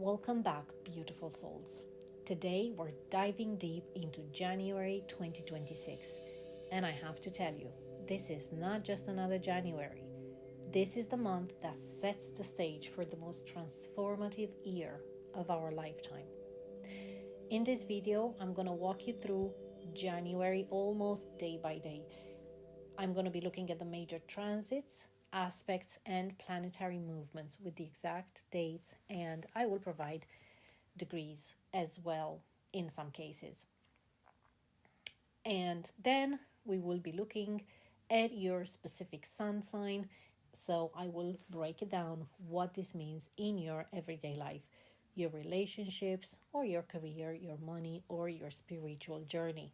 Welcome back, beautiful souls. Today we're diving deep into January 2026. And I have to tell you, this is not just another January. This is the month that sets the stage for the most transformative year of our lifetime. In this video, I'm going to walk you through January almost day by day. I'm going to be looking at the major transits, aspects, and planetary movements with the exact dates, and I will provide degrees as well in some cases. And then we will be looking at your specific sun sign, so I will break it down what this means in your everyday life, your relationships, or your career, your money, or your spiritual journey.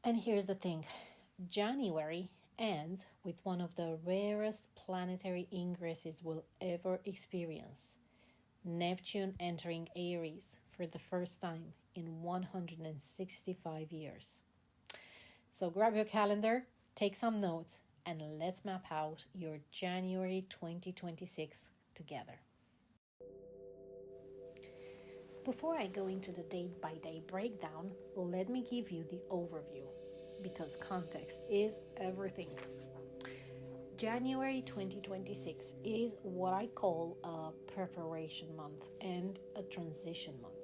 And here's the thing. January ends with one of the rarest planetary ingresses we'll ever experience. Neptune entering Aries for the first time in 165 years. So grab your calendar, take some notes, and let's map out your January 2026 together. Before I go into the day-by-day breakdown, let me give you the overview, because context is everything. January 2026 is what I call a preparation month and a transition month.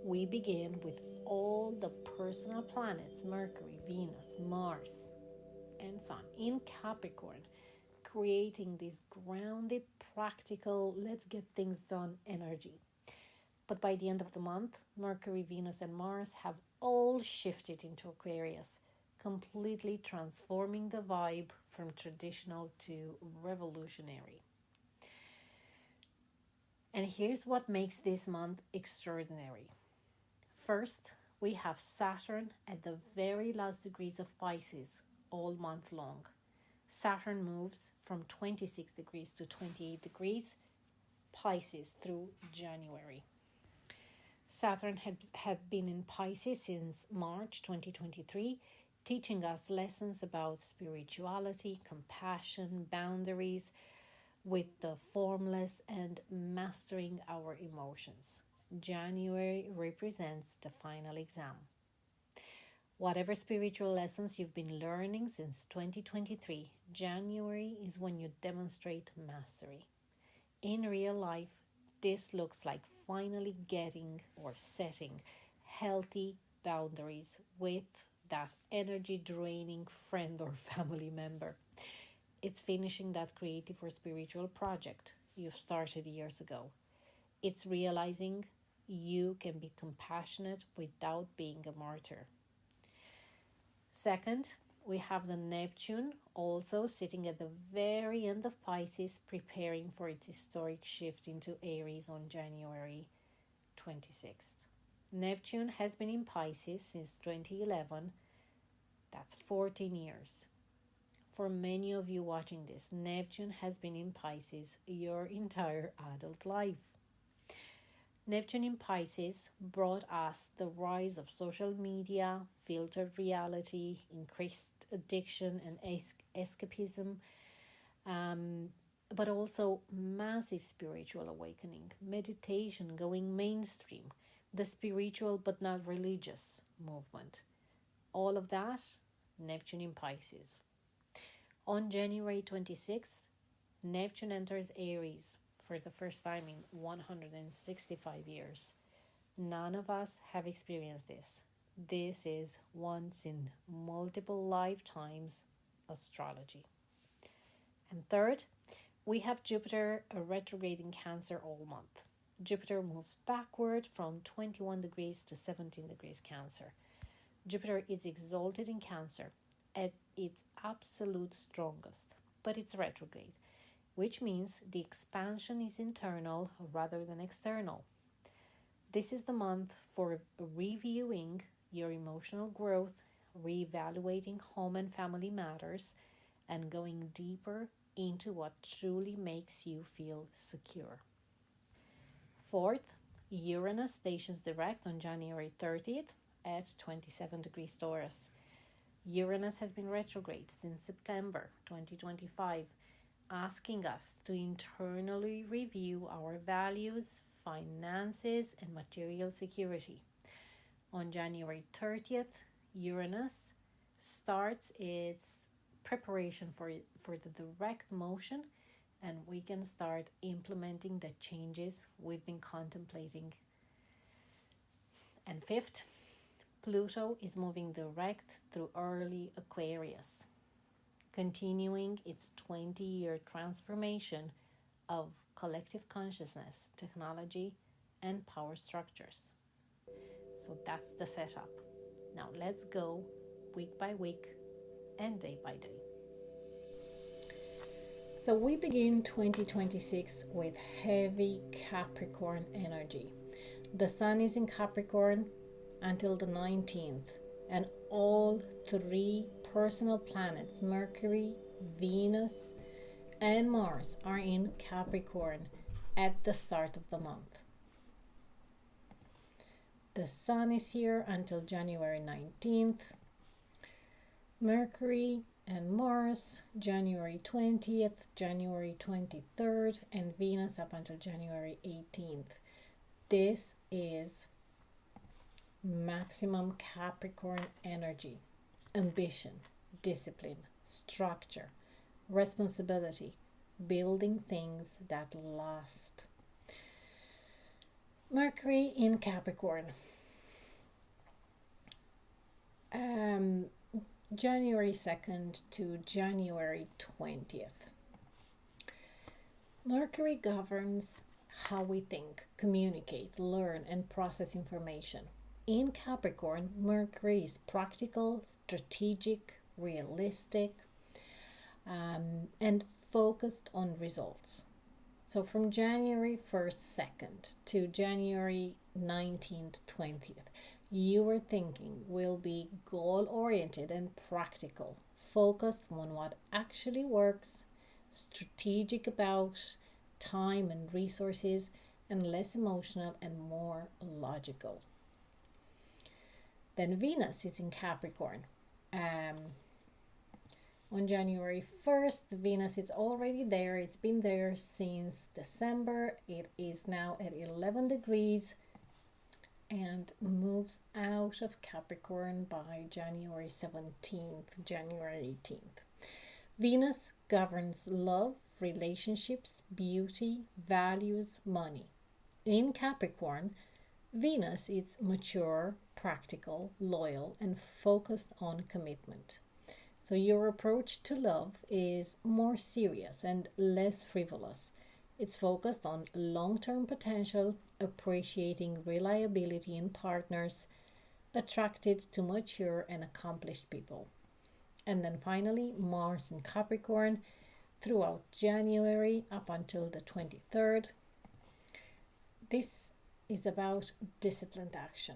We begin with all the personal planets, Mercury, Venus, Mars, and Sun in Capricorn, creating this grounded, practical, let's get things done energy. But by the end of the month, Mercury, Venus, and Mars have all shifted into Aquarius, completely transforming the vibe from traditional to revolutionary. And here's what makes this month extraordinary. First, we have Saturn at the very last degrees of Pisces all month long. Saturn moves from 26 degrees to 28 degrees Pisces through January. Saturn had been in Pisces since March 2023, teaching us lessons about spirituality, compassion, boundaries with the formless, and mastering our emotions. January represents the final exam. Whatever spiritual lessons you've been learning since 2023, January is when you demonstrate mastery. In real life, this looks like finally getting or setting healthy boundaries with that energy draining friend or family member. It's finishing that creative or spiritual project you've started years ago. It's realizing you can be compassionate without being a martyr. Second, we have the Neptune also sitting at the very end of Pisces, preparing for its historic shift into Aries on January 26th. Neptune has been in Pisces since 2011. That's 14 years. For many of you watching this, Neptune has been in Pisces your entire adult life. Neptune in Pisces brought us the rise of social media, filtered reality, increased addiction and escapism, but also massive spiritual awakening, meditation going mainstream, the spiritual but not religious movement. All of that, Neptune in Pisces. On January 26th, Neptune enters Aries for the first time in 165 years. None of us have experienced this. This is once in multiple lifetimes astrology. And third, we have Jupiter retrograde in Cancer all month. Jupiter moves backward from 21 degrees to 17 degrees Cancer. Jupiter is exalted in Cancer at its absolute strongest, but it's retrograde, which means the expansion is internal rather than external. This is the month for reviewing your emotional growth, reevaluating home and family matters, and going deeper into what truly makes you feel secure. Fourth, Uranus stations direct on January 30th at 27 degrees Taurus. Uranus has been retrograde since September 2025, asking us to internally review our values, finances, and material security. On January 30th, Uranus starts its preparation for the direct motion, and we can start implementing the changes we've been contemplating. And fifth, Pluto is moving direct through early Aquarius, continuing its 20-year transformation of collective consciousness, technology, and power structures. So that's the setup. Now let's go week by week and day by day. So we begin 2026 with heavy Capricorn energy. The Sun is in Capricorn until the 19th, and all three personal planets, Mercury, Venus, and Mars, are in Capricorn at the start of the month. The Sun is here until January 19th. Mercury and Mars, January 20th, January 23rd, and Venus up until January 18th. This is maximum Capricorn energy, ambition, discipline, structure, responsibility, building things that last. Mercury in Capricorn. January 2nd to January 20th. Mercury governs how we think, communicate, learn, and process information. In Capricorn, Mercury is practical, strategic, realistic, and focused on results. So from January 1st, 2nd to January 19th, 20th, your thinking will be goal-oriented and practical, focused on what actually works, strategic about time and resources, and less emotional and more logical. Then Venus is in Capricorn. On January 1st, Venus is already there. It's been there since December. It is now at 11 degrees and moves out of Capricorn by January 17th, January 18th. Venus governs love, relationships, beauty, values, money. In Capricorn, Venus is mature, practical, loyal, and focused on commitment. So your approach to love is more serious and less frivolous. It's focused on long-term potential, appreciating reliability in partners, attracted to mature and accomplished people. And then finally, Mars in Capricorn throughout January up until the 23rd. This is about disciplined action.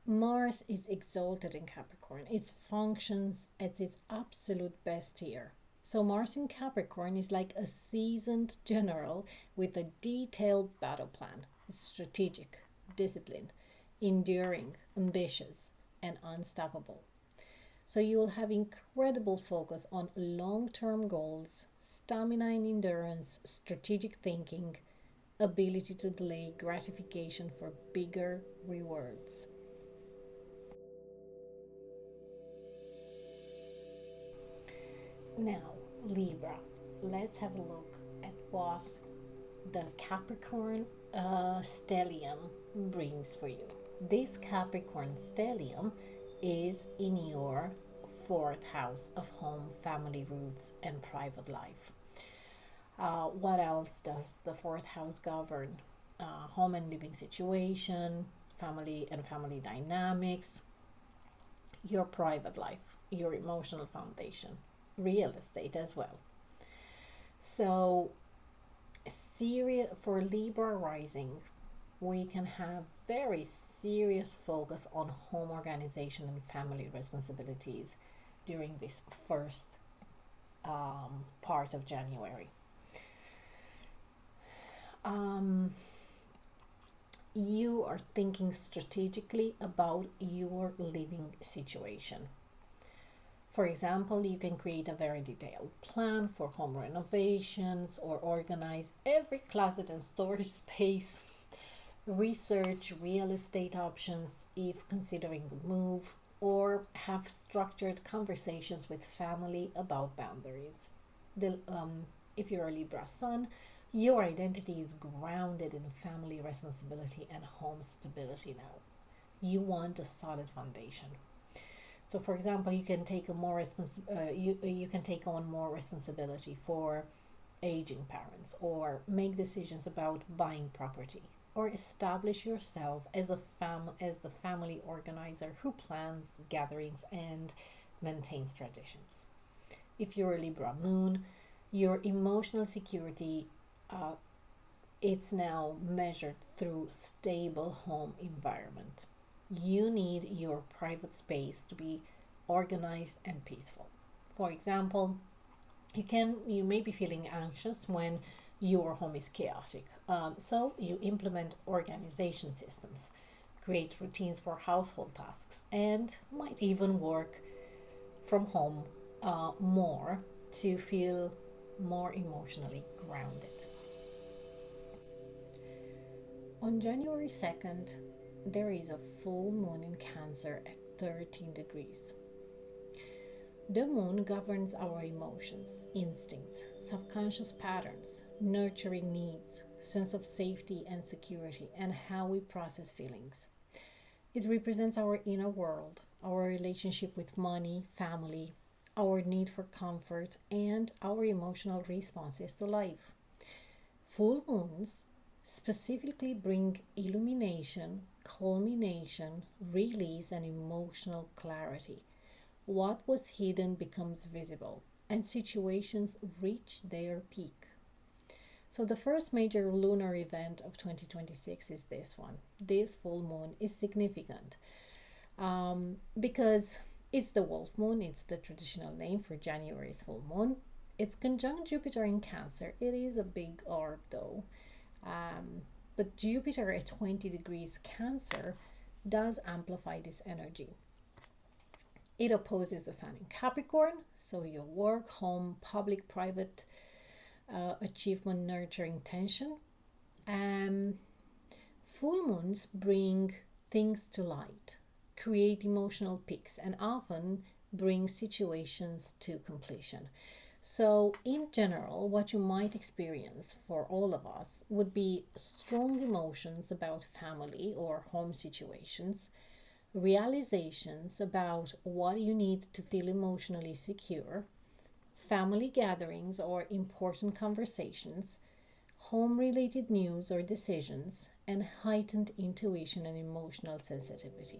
Mars is exalted in Capricorn. It functions at its absolute best here. So Mars in Capricorn is like a seasoned general with a detailed battle plan. It's strategic, disciplined, enduring, ambitious, and unstoppable. So you will have incredible focus on long-term goals, stamina and endurance, strategic thinking, ability to delay gratification for bigger rewards. Now, Libra, let's have a look at what the Capricorn Stellium brings for you. This Capricorn Stellium is in your 4th house of home, family roots, and private life. What else does the 4th house govern? Home and living situation, family and family dynamics, your private life, your emotional foundation, real estate as well. So for Libra rising, we can have very serious focus on home organization and family responsibilities during this first part of January. You are thinking strategically about your living situation. For example, you can create a very detailed plan for home renovations or organize every closet and storage space. Research real estate options if considering the move, or have structured conversations with family about boundaries. If you're a Libra sun, your identity is grounded in family responsibility and home stability now. You want a solid foundation. So, for example, you can take a you can take on more responsibility for aging parents, or make decisions about buying property, or establish yourself as as the family organizer who plans gatherings and maintains traditions. If you're a Libra moon, your emotional security uh, it's now measured through stable home environment. You need your private space to be organized and peaceful. For example, you may be feeling anxious when your home is chaotic. So you implement organization systems, create routines for household tasks, and might even work from home more to feel more emotionally grounded. On January 2nd, there is a full moon in Cancer at 13 degrees. The moon governs our emotions, instincts, subconscious patterns, nurturing needs, sense of safety and security, and how we process feelings. It represents our inner world, our relationship with money, family, our need for comfort, and our emotional responses to life. Full moons specifically bring illumination, culmination, release, and emotional clarity. What was hidden becomes visible, and situations reach their peak. So, the first major lunar event of 2026 is this one. This full moon is significant because it's the wolf moon, it's the traditional name for January's full moon. It's conjunct Jupiter in Cancer. It is a big orb though. Um, but Jupiter at 20 degrees Cancer does amplify this energy. It opposes the Sun in Capricorn, so your work, home, public, private achievement, nurturing tension. Um, Full moons bring things to light, create emotional peaks, and often bring situations to completion. So, in general, what you might experience for all of us would be strong emotions about family or home situations, realizations about what you need to feel emotionally secure, family gatherings or important conversations, home related news or decisions, and heightened intuition and emotional sensitivity.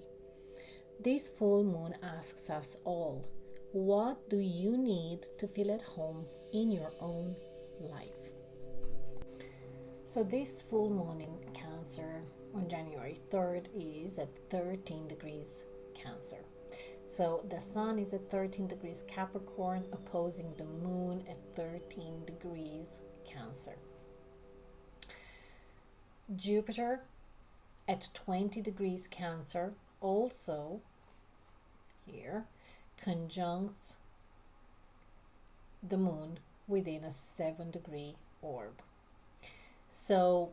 This full moon asks us all, what do you need to feel at home in your own life? So, this full moon in Cancer on January 3rd is at 13 degrees Cancer. So, the Sun is at 13 degrees Capricorn, opposing the Moon at 13 degrees Cancer. Jupiter at 20 degrees Cancer, also here, conjuncts the Moon within a 7-degree orb. So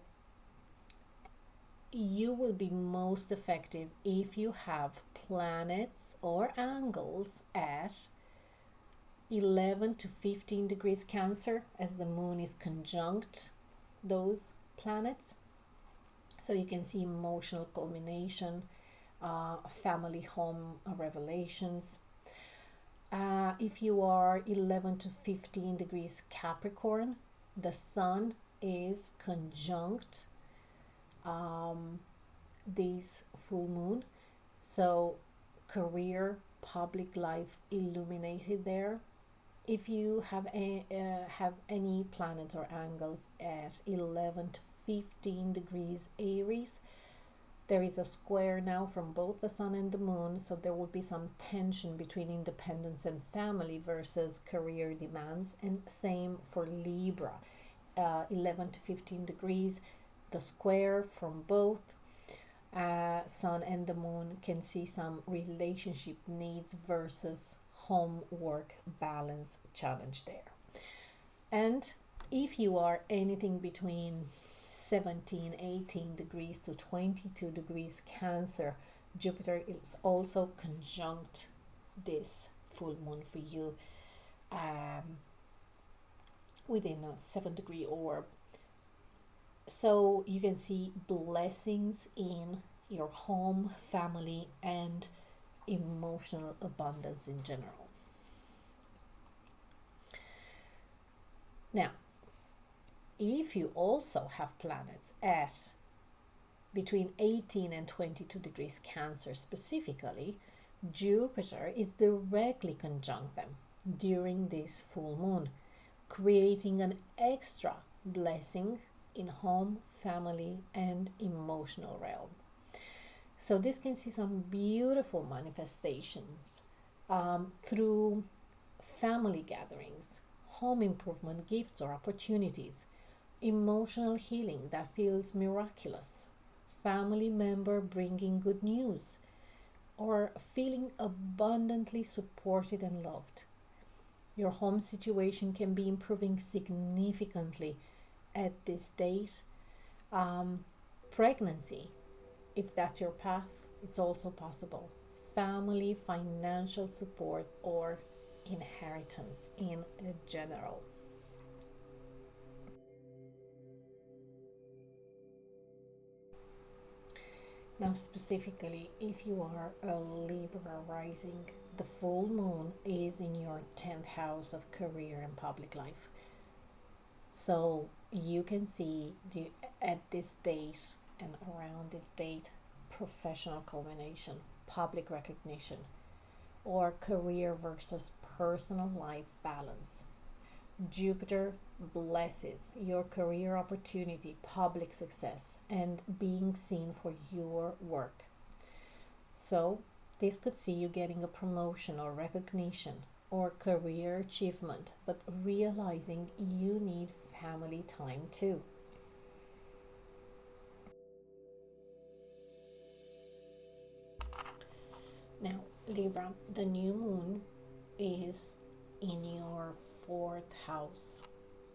you will be most effective if you have planets or angles at 11 to 15 degrees Cancer, as the Moon is conjunct those planets. So you can see emotional culmination, family home revelations. If you are 11 to 15 degrees Capricorn, the Sun is conjunct this full moon. So career, public life illuminated there. If you have any planets or angles at 11 to 15 degrees Aries, there is a square now from both the Sun and the Moon, so there will be some tension between independence and family versus career demands. And same for Libra, 11 to 15 degrees, the square from both Sun and the Moon can see some relationship needs versus home work balance challenge there. And if you are anything between 17, 18 degrees to 22 degrees Cancer, Jupiter is also conjunct this full moon for you within a 7-degree orb. So you can see blessings in your home, family, and emotional abundance in general. Now, if you also have planets at between 18 and 22 degrees Cancer specifically, Jupiter is directly conjunct them during this full moon, creating an extra blessing in home, family, and emotional realm. So this can see some beautiful manifestations through family gatherings, home improvement gifts or opportunities, emotional healing that feels miraculous, family member bringing good news, or feeling abundantly supported and loved. Your home situation can be improving significantly at this date. Pregnancy, if that's your path, it's also possible. Family, financial support, or inheritance in general. Now, specifically, if you are a Libra rising, the full moon is in your 10th house of career and public life. So you can see at this date and around this date professional culmination, public recognition, or career versus personal life balance. Jupiter blesses your career opportunity, public success, and being seen for your work. So, this could see you getting a promotion or recognition or career achievement, but realizing you need family time too. Now, Libra, the new moon is in your 4th house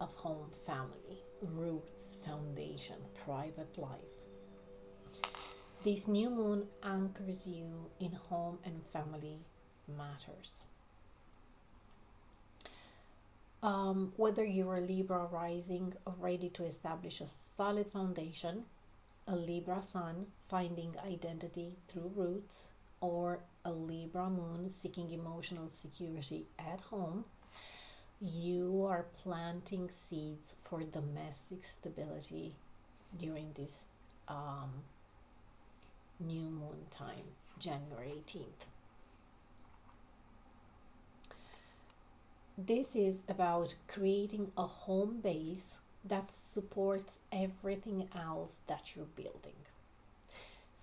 of home, family, roots, foundation, private life. This new moon anchors you in home and family matters. Whether you're a Libra rising ready to establish a solid foundation, a Libra sun finding identity through roots, or a Libra moon seeking emotional security at home, you are planting seeds for domestic stability during this new moon time, January 18th. This is about creating a home base that supports everything else that you're building.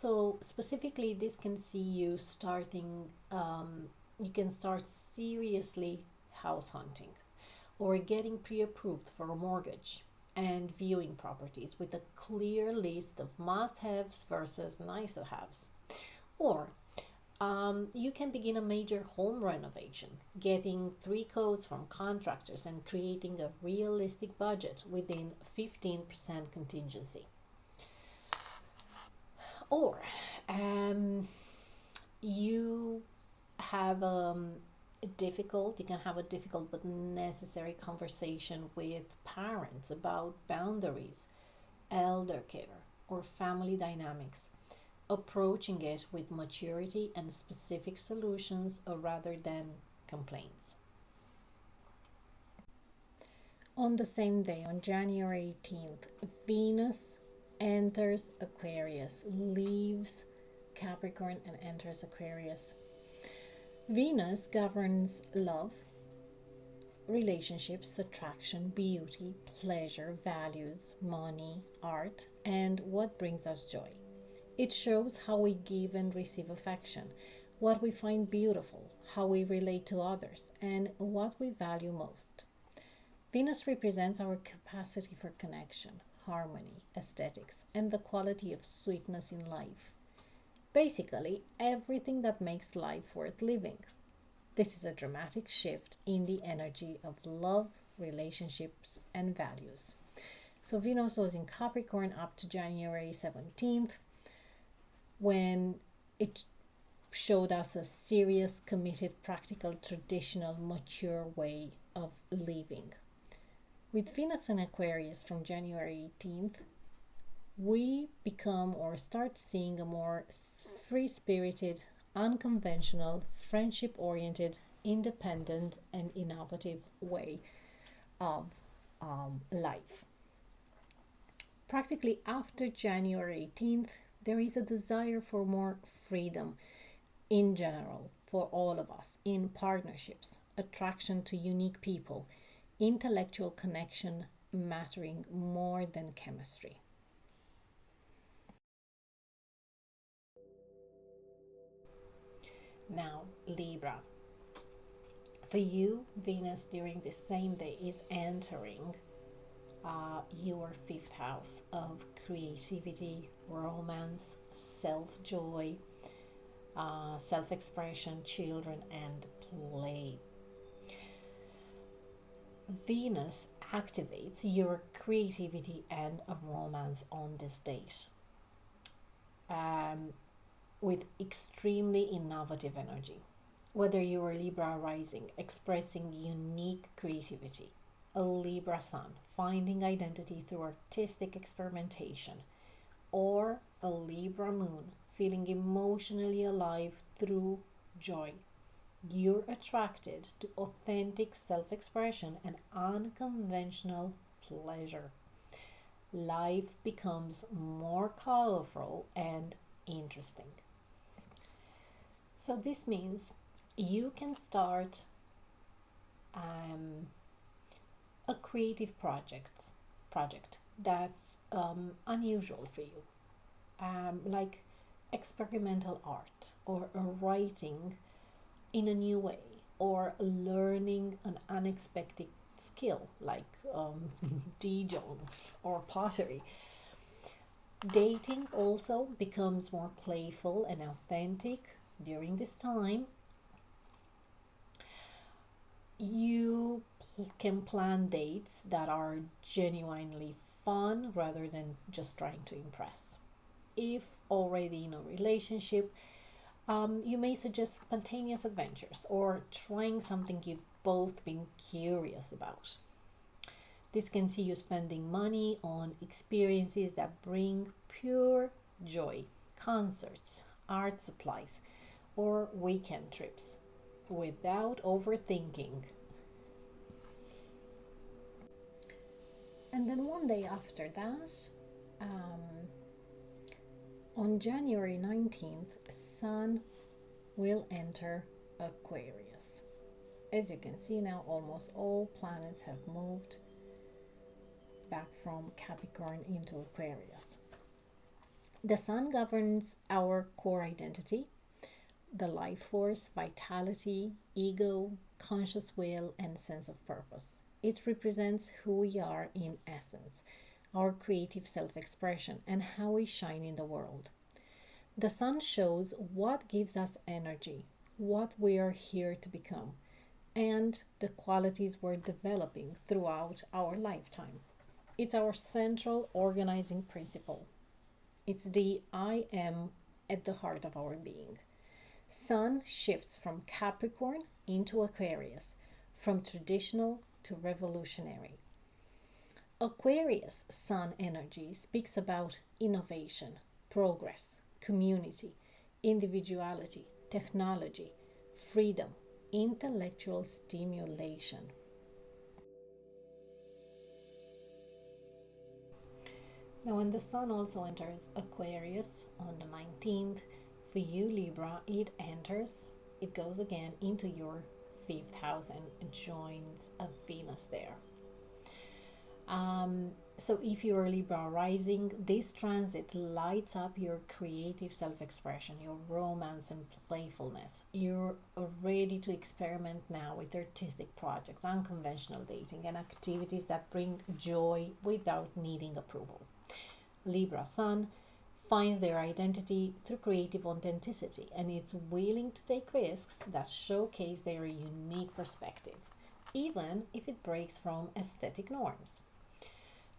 So specifically, this can see you starting, you can start seriously house hunting or getting pre-approved for a mortgage and viewing properties with a clear list of must-haves versus nice-to-haves. Or you can begin a major home renovation, getting 3 quotes from contractors and creating a realistic budget within 15% contingency. Or you have you can have a difficult but necessary conversation with parents about boundaries, elder care, or family dynamics, approaching it with maturity and specific solutions rather than complaints. On the same day, on January 18th, Venus enters Aquarius, leaves Capricorn and enters Aquarius. Venus governs love, relationships, attraction, beauty, pleasure, values, money, art, and what brings us joy. It shows how we give and receive affection, what we find beautiful, how we relate to others, and what we value most. Venus represents our capacity for connection, harmony, aesthetics, and the quality of sweetness in life. Basically, everything that makes life worth living. This is a dramatic shift in the energy of love, relationships, and values. So Venus was in Capricorn up to January 17th, when it showed us a serious, committed, practical, traditional, mature way of living. With Venus in Aquarius from January 18th, we become or start seeing a more free-spirited, unconventional, friendship-oriented, independent, and innovative way of life. Practically after January 18th, there is a desire for more freedom in general for all of us in partnerships, attraction to unique people, intellectual connection mattering more than chemistry. Now, Libra. For you, Venus during the same day is entering your fifth house of creativity, romance, self-joy, self-expression, children, and play. Venus activates your creativity and romance on this date with extremely innovative energy. Whether you are Libra rising, expressing unique creativity, a Libra sun, finding identity through artistic experimentation, or a Libra moon, feeling emotionally alive through joy, you're attracted to authentic self-expression and unconventional pleasure. Life becomes more colorful and interesting. So this means you can start a creative project that's unusual for you, like experimental art or writing in a new way, or learning an unexpected skill like DJing or pottery. Dating also becomes more playful and authentic during this time. You can plan dates that are genuinely fun rather than just trying to impress. If already in a relationship, you may suggest spontaneous adventures or trying something you've both been curious about. This can see you spending money on experiences that bring pure joy, concerts, art supplies, or weekend trips without overthinking. And then one day after that, um, on January 19th, Sun will enter Aquarius. As you can see now, almost all planets have moved back from Capricorn into Aquarius. The Sun governs our core identity, the life force, vitality, ego, conscious will, and sense of purpose. It represents who we are in essence, our creative self-expression, and how we shine in the world. The Sun shows what gives us energy, what we are here to become, and the qualities we're developing throughout our lifetime. It's our central organizing principle. It's the I am at the heart of our being. Sun shifts from Capricorn into Aquarius, from traditional to revolutionary. Aquarius Sun energy speaks about innovation, progress, community, individuality, technology, freedom, intellectual stimulation. Now, when the Sun also enters Aquarius on the 19th, for you, Libra, it goes again into your fifth house and joins a Venus there. So if you're Libra rising, this transit lights up your creative self-expression, your romance and playfulness. You're ready to experiment now with artistic projects, unconventional dating, and activities that bring joy without needing approval. Libra Sun finds their identity through creative authenticity, and it's willing to take risks that showcase their unique perspective, even if it breaks from aesthetic norms.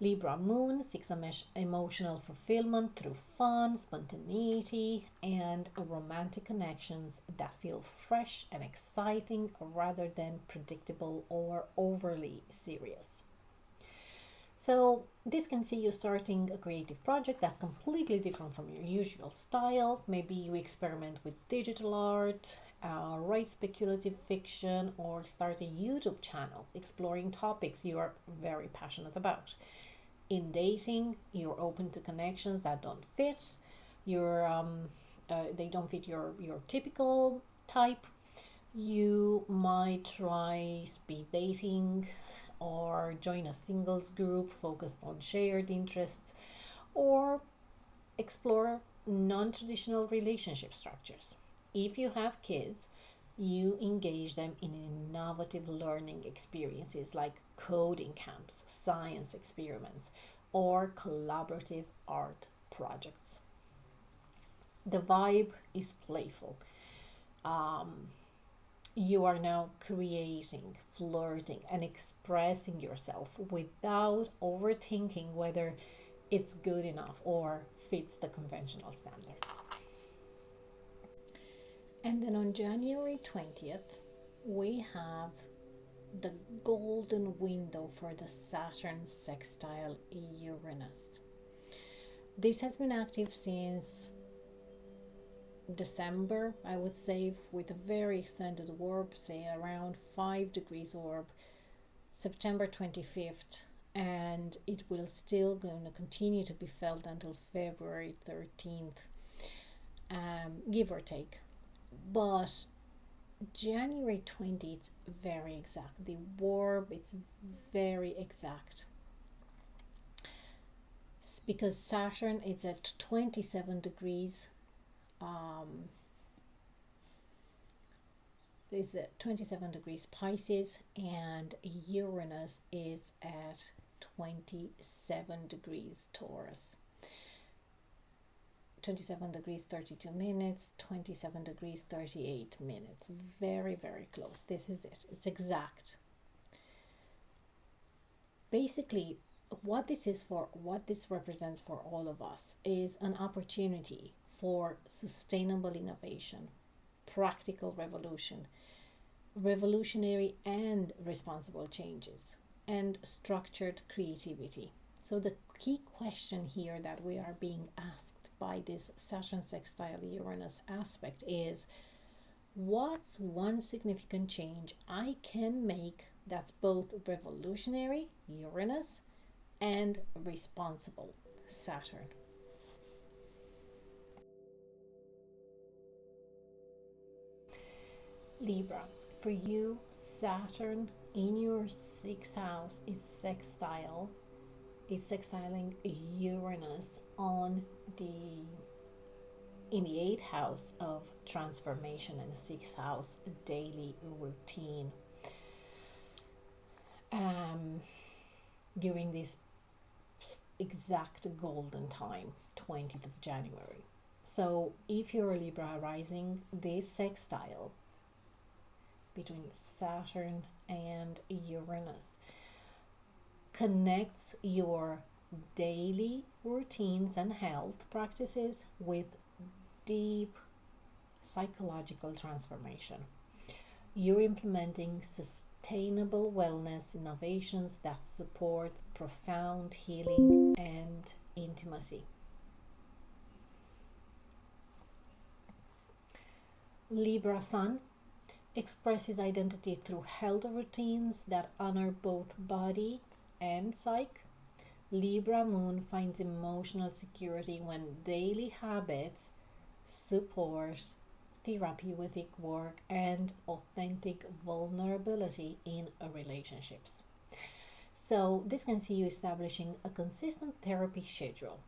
Libra Moon seeks emotional fulfillment through fun, spontaneity, and romantic connections that feel fresh and exciting rather than predictable or overly serious. So, this can see you starting a creative project that's completely different from your usual style. Maybe you experiment with digital art, write speculative fiction, or start a YouTube channel exploring topics you are very passionate about. In dating, you're open to connections that don't fit your they don't fit your typical type. You might try speed dating or join a singles group focused on shared interests, or explore non-traditional relationship structures. If you have kids, you engage them in innovative learning experiences like coding camps, science experiments, or collaborative art projects. The vibe is playful. Um, you are now creating, flirting, and expressing yourself without overthinking whether it's good enough or fits the conventional standards. And then on January 20th, we have the golden window for the Saturn Sextile Uranus. This has been active since December, I would say, with a very extended orb, say around 5 degrees orb, September 25th, and it will still going to continue to be felt until February 13th, give or take. But January 20th, it's very exact. The orb, it's very exact. Because Saturn is at 27 degrees. Is at 27 degrees Pisces, and Uranus is at 27 degrees Taurus. 27 degrees 32 minutes, 27 degrees 38 minutes. Very, very close. This is it. It's exact. Basically, what this represents for all of us is an opportunity for sustainable innovation, practical revolution, revolutionary and responsible changes, and structured creativity. So the key question here that we are being asked by this Saturn Sextile Uranus aspect is, what's one significant change I can make that's both revolutionary, Uranus, and responsible, Saturn? Libra, for you, Saturn in your sixth house is sextiling Uranus on the in the eighth house of transformation and the sixth house daily routine. During this exact golden time, 20th of January. So if you're a Libra rising, this sextile between Saturn and Uranus connects your daily routines and health practices with deep psychological transformation. You're implementing sustainable wellness innovations that support profound healing and intimacy. Libra Sun expresses identity through health routines that honor both body and psyche. Libra Moon finds emotional security when daily habits support therapeutic work and authentic vulnerability in relationships. So this can see you establishing a consistent therapy schedule,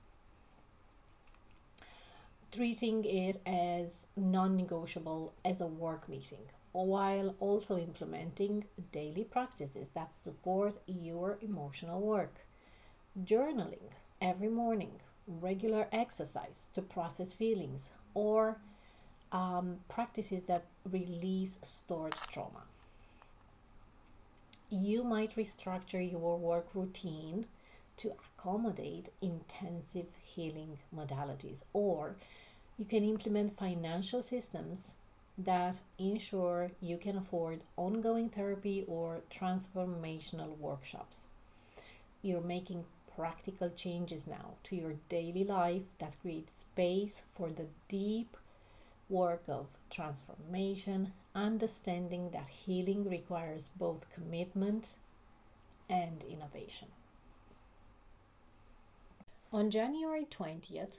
treating it as non-negotiable as a work meeting, while also implementing daily practices that support your emotional work. Journaling every morning, regular exercise to process feelings, or practices that release stored trauma. You might restructure your work routine to accommodate intensive healing modalities, or you can implement financial systems that ensure you can afford ongoing therapy or transformational workshops. You're making practical changes now to your daily life that create space for the deep work of transformation, understanding that healing requires both commitment and innovation. On January 20th,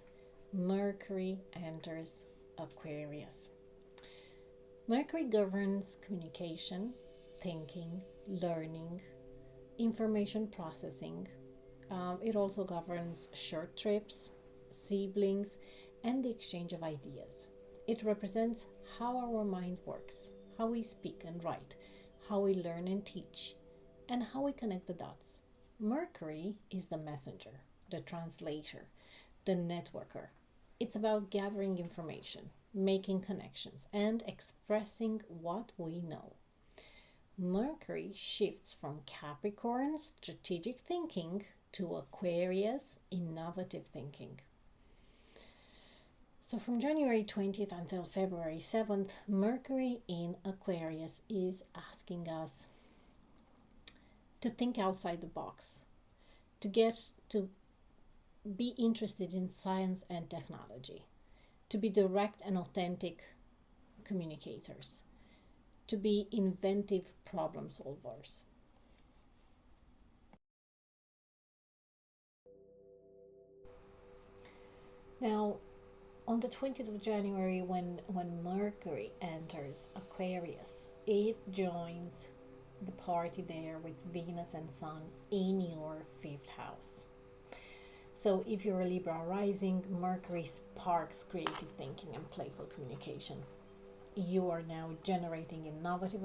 Mercury enters Aquarius. Mercury governs communication, thinking, learning, information processing. It also governs short trips, siblings, and the exchange of ideas. It represents how our mind works, how we speak and write, how we learn and teach, and how we connect the dots. Mercury is the messenger, the translator, the networker. It's about gathering information, making connections, and expressing what we know. Mercury shifts from Capricorn strategic thinking to Aquarius innovative thinking. So from January 20th until February 7th, Mercury in Aquarius is asking us to think outside the box, to get to be interested in science and technology, to be direct and authentic communicators, to be inventive problem solvers. Now, on the 20th of January, when Mercury enters Aquarius, it joins the party there with Venus and Sun in your fifth house. So if you're a Libra rising, Mercury sparks creative thinking and playful communication. You are now generating innovative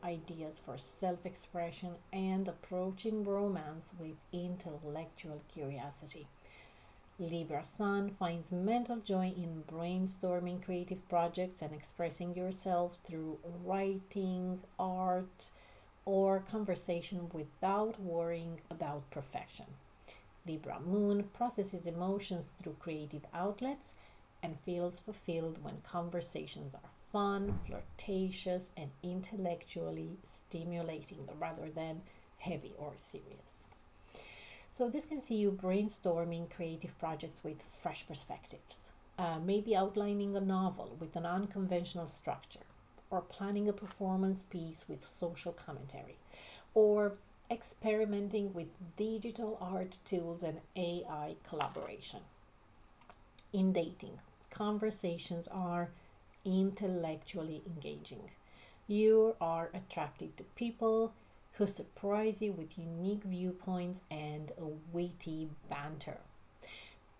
ideas for self-expression and approaching romance with intellectual curiosity. Libra Sun finds mental joy in brainstorming creative projects and expressing yourself through writing, art, or conversation without worrying about perfection. Libra Moon processes emotions through creative outlets and feels fulfilled when conversations are fun, flirtatious, and intellectually stimulating rather than heavy or serious. So this can see you brainstorming creative projects with fresh perspectives, maybe outlining a novel with an unconventional structure, or planning a performance piece with social commentary, or experimenting with digital art tools and AI collaboration. In dating, conversations are intellectually engaging. You are attracted to people who surprise you with unique viewpoints and a witty banter.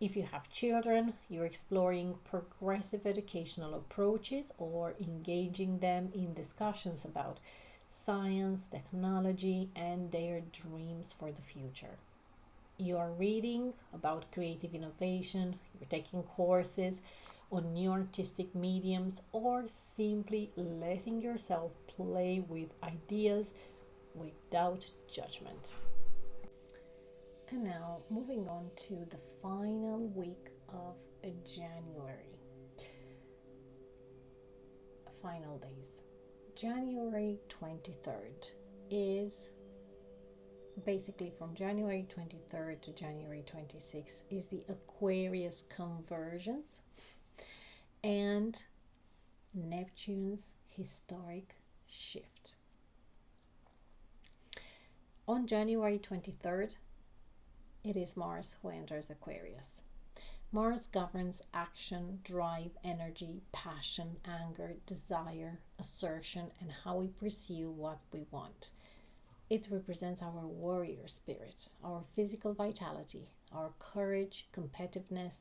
If you have children, you're exploring progressive educational approaches or engaging them in discussions about science, technology, and their dreams for the future. You are reading about creative innovation, you're taking courses on new artistic mediums, or simply letting yourself play with ideas without judgment. And now moving on to the final week of January. Final days. January 23rd is basically from January 23rd to January 26th is the Aquarius conversions and Neptune's historic shift. On January 23rd, it is Mars who enters Aquarius. Mars governs action, drive, energy, passion, anger, desire, assertion, and how we pursue what we want. It represents our warrior spirit, our physical vitality, our courage, competitiveness.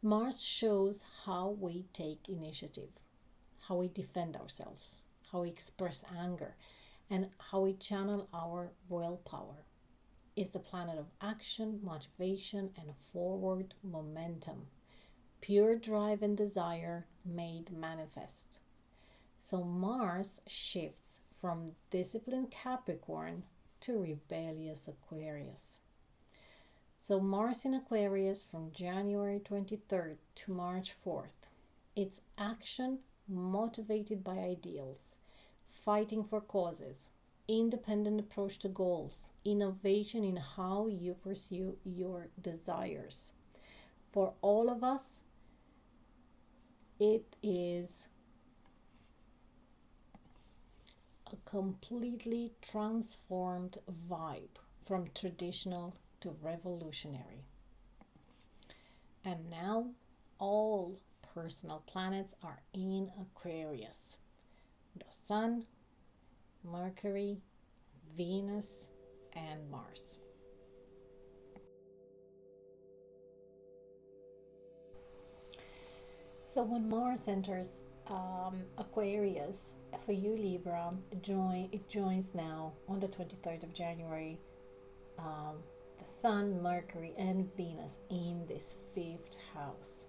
Mars shows how we take initiative, how we defend ourselves, how we express anger, and how we channel our willpower. is the planet of action, motivation, and forward momentum. Pure drive and desire made manifest. So Mars shifts from disciplined Capricorn to rebellious Aquarius. So Mars in Aquarius from January 23rd to March 4th. It's action motivated by ideals, fighting for causes, independent approach to goals, innovation in how you pursue your desires. For all of us, it is a completely transformed vibe from traditional to revolutionary. And now all personal planets are in Aquarius. The Sun, Mercury, Venus, and Mars. So when Mars enters Aquarius, for you Libra, it joins now on the 23rd of January the Sun, Mercury, and Venus in this fifth house.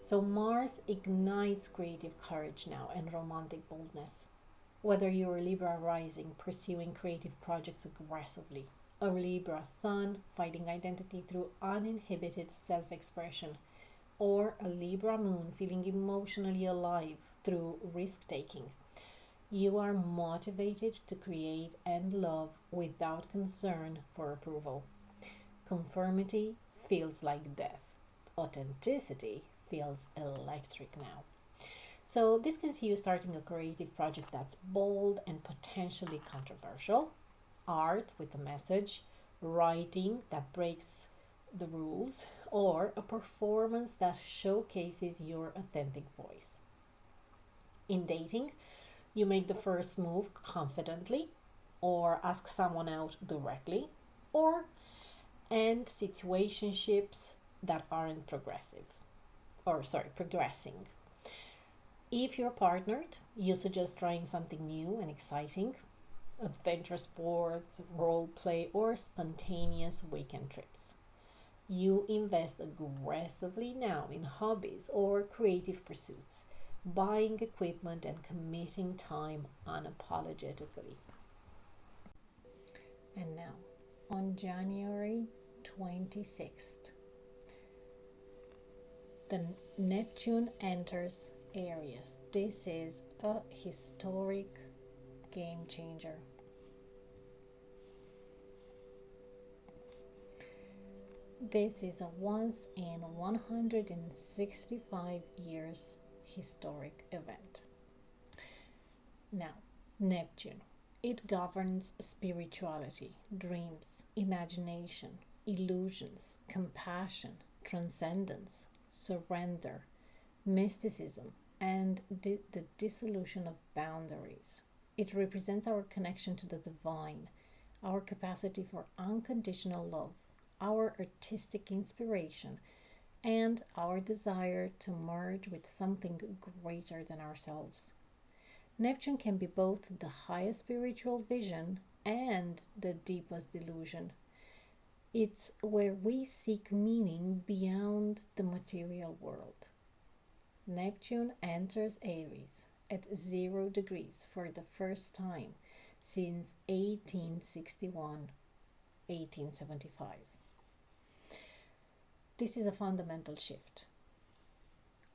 So Mars ignites creative courage now and romantic boldness. Whether you're a Libra rising, pursuing creative projects aggressively, a Libra Sun, fighting identity through uninhibited self-expression, or a Libra Moon, feeling emotionally alive through risk-taking, you are motivated to create and love without concern for approval. Conformity feels like death. Authenticity feels electric now. So this can see you starting a creative project that's bold and potentially controversial, art with a message, writing that breaks the rules, or a performance that showcases your authentic voice. In dating, you make the first move confidently, or ask someone out directly, or end situationships that aren't progressing. If you're partnered, you suggest trying something new and exciting, adventure sports, role play, or spontaneous weekend trips. You invest aggressively now in hobbies or creative pursuits, buying equipment and committing time unapologetically. And now, on January 26th, the Neptune enters Aries. This is a historic game changer. This is a once in 165 years historic event. Now, Neptune. It governs spirituality, dreams, imagination, illusions, compassion, transcendence, surrender, mysticism, and the dissolution of boundaries. It represents our connection to the divine, our capacity for unconditional love, our artistic inspiration, and our desire to merge with something greater than ourselves. Neptune can be both the highest spiritual vision and the deepest delusion. It's where we seek meaning beyond the material world. Neptune enters Aries at 0 degrees for the first time since 1875. This is a fundamental shift.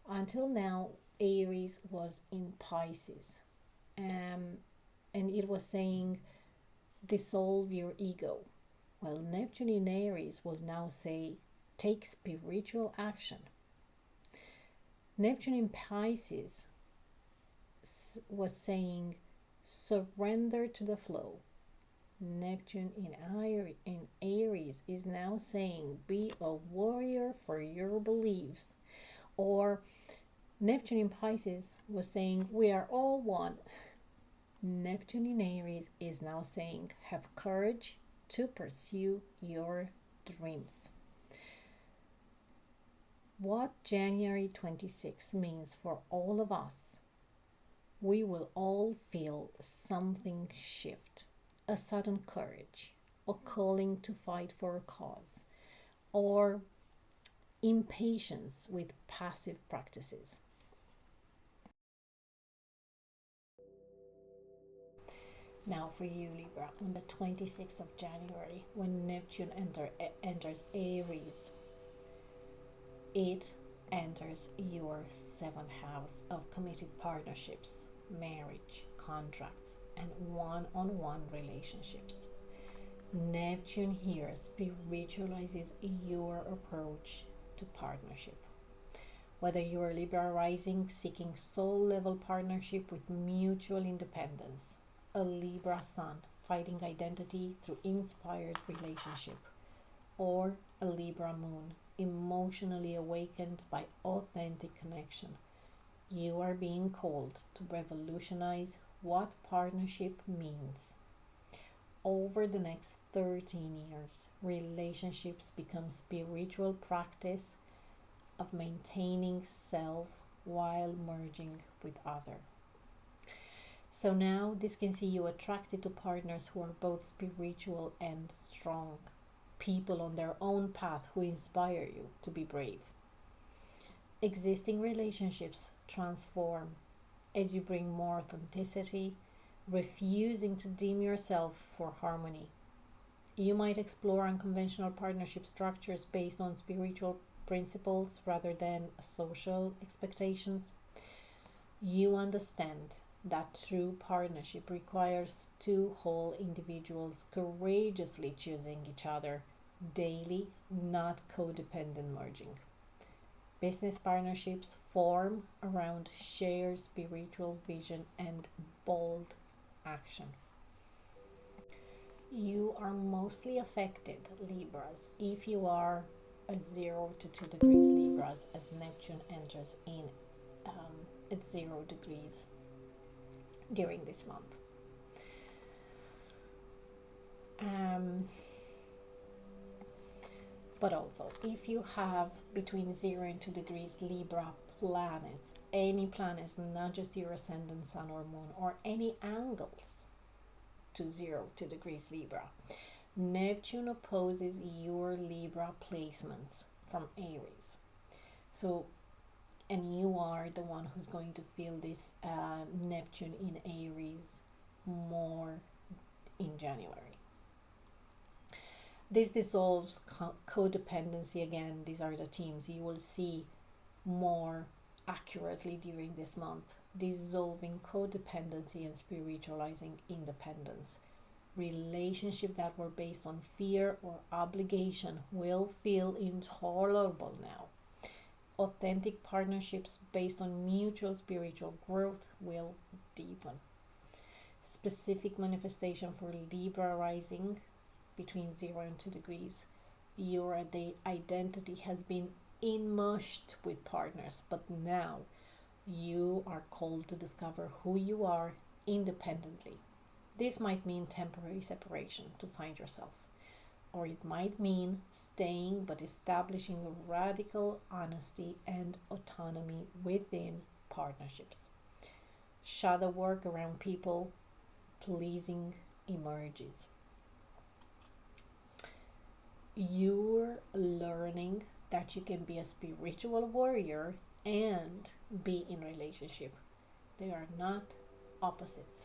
Until now, Aries was in Pisces, and it was saying dissolve your ego. Well, Neptune in Aries will now say take spiritual action. Neptune in Pisces was saying surrender to the flow. Neptune in Aries is now saying be a warrior for your beliefs. Or Neptune in Pisces was saying we are all one. Neptune in Aries is now saying have courage to pursue your dreams. What January 26 means for all of us, we will all feel something shift, a sudden courage, a calling to fight for a cause, or impatience with passive practices. Now for you, Libra, on the 26th of January, when Neptune enters Aries, it enters your seventh house of committed partnerships, marriage, contracts, and one-on-one relationships. Neptune here spiritualizes your approach to partnership. Whether you are Libra rising seeking soul level partnership with mutual independence, a Libra sun fighting identity through inspired relationship, or a Libra moon emotionally awakened by authentic connection, you are being called to revolutionize what partnership means. Over the next 13 years, relationships become spiritual practice of maintaining self while merging with other. So now this can see you attracted to partners who are both spiritual and strong, people on their own path who inspire you to be brave. Existing relationships transform as you bring more authenticity, refusing to dim yourself for harmony. You might explore unconventional partnership structures based on spiritual principles rather than social expectations. You understand that true partnership requires two whole individuals courageously choosing each other daily, not codependent merging. Business partnerships form around shared spiritual vision and bold action. You are mostly affected, Libras, if you are a 0 to 2 degrees Libras, as Neptune enters in at 0 degrees during this month. But also, if you have between 0 and 2 degrees Libra planets, any planets, not just your ascendant sun or moon, or any angles to 0 to degrees Libra, Neptune opposes your Libra placements from Aries. So, and you are the one who's going to feel this Neptune in Aries more in January. This dissolves codependency again. These are the themes you will see more accurately during this month. Dissolving codependency and spiritualizing independence. Relationships that were based on fear or obligation will feel intolerable now. Authentic partnerships based on mutual spiritual growth will deepen. Specific manifestation for Libra rising between 0 and 2 degrees. Your identity has been enmeshed with partners, but now you are called to discover who you are independently. This might mean temporary separation to find yourself, or it might mean staying but establishing a radical honesty and autonomy within partnerships. Shadow work around people pleasing emerges. You're learning that you can be a spiritual warrior and be in relationship. They are not opposites.